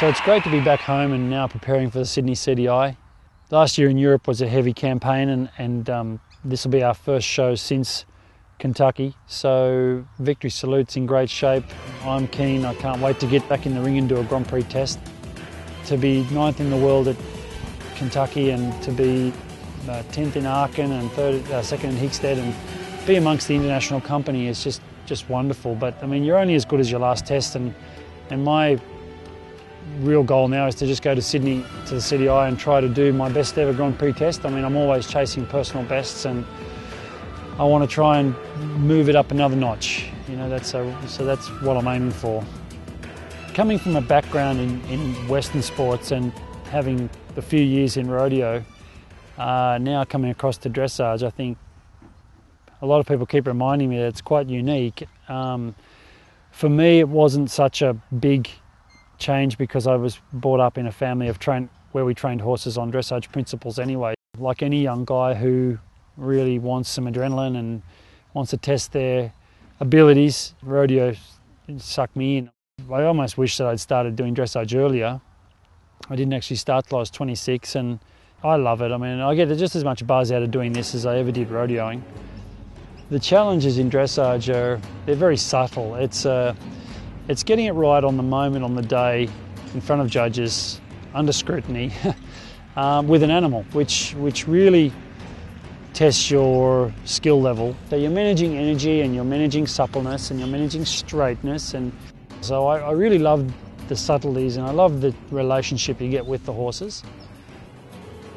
So it's great to be back home and now preparing for the Sydney CDI. Last year in Europe was a heavy campaign and this will be our first show since Kentucky. So Victory Salute's in great shape. I'm keen, I can't wait to get back in the ring and do a Grand Prix test. To be 9th in the world at Kentucky and to be 10th in Aachen and 2nd in Hickstead and be amongst the international company is just wonderful. But I mean, you're only as good as your last test, and my real goal now is to just go to Sydney to the CDI and try to do my best ever Grand Prix test. I mean, I'm always chasing personal bests and I want to try and move it up another notch. You know, so that's what I'm aiming for. Coming from a background in Western sports and having a few years in rodeo, now coming across to dressage, I think a lot of people keep reminding me that it's quite unique. For me, it wasn't such a big change because I was brought up in a family of where we trained horses on dressage principles anyway. Like any young guy who really wants some adrenaline and wants to test their abilities, rodeo sucked me in. I almost wish that I'd started doing dressage earlier. I didn't actually start till I was 26 and I love it. I mean, I get just as much buzz out of doing this as I ever did rodeoing. The challenges in dressage they're very subtle. It's getting it right on the moment, on the day, in front of judges, under scrutiny, with an animal, which really tests your skill level. So you're managing energy and you're managing suppleness and you're managing straightness. And so I really love the subtleties and I love the relationship you get with the horses.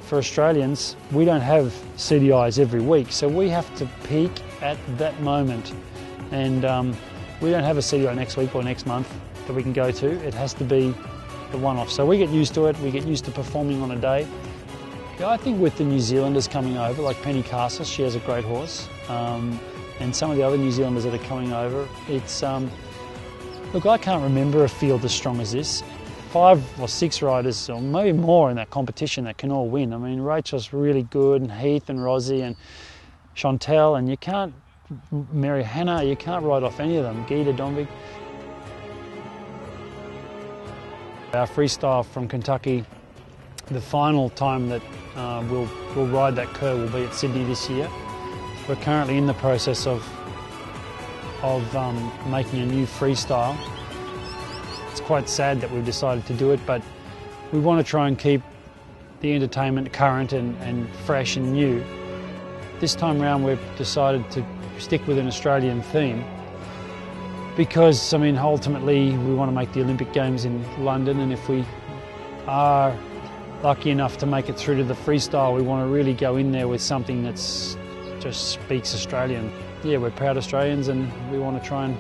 For Australians, we don't have CDIs every week, so we have to peak at that moment. And we don't have a CDI next week or next month that we can go to. It has to be the one-off. So we get used to it, we get used to performing on a day. Yeah, I think with the New Zealanders coming over, like Penny Castle, she has a great horse, and some of the other New Zealanders that are coming over, it's, look, I can't remember a field as strong as this. 5 or 6 riders, or maybe more in that competition that can all win. I mean, Rachel's really good, and Heath and Rosie and Chantel, and you can't, Mary Hannah, you can't write off any of them, Gita Dombig. Our freestyle from Kentucky, the final time that we'll ride that curve will be at Sydney this year. We're currently in the process of making a new freestyle. It's quite sad that we've decided to do it, but we want to try and keep the entertainment current and fresh and new. This time round we've decided to stick with an Australian theme because, I mean, ultimately we want to make the Olympic Games in London, and if we are lucky enough to make it through to the freestyle, we want to really go in there with something that's just speaks Australian. Yeah, we're proud Australians and we want to try and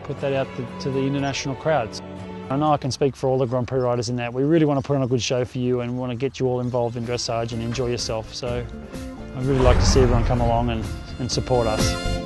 put that out to the international crowds. I know I can speak for all the Grand Prix riders in that. We really want to put on a good show for you and want to get you all involved in dressage and enjoy yourself. So I'd really like to see everyone come along and support us.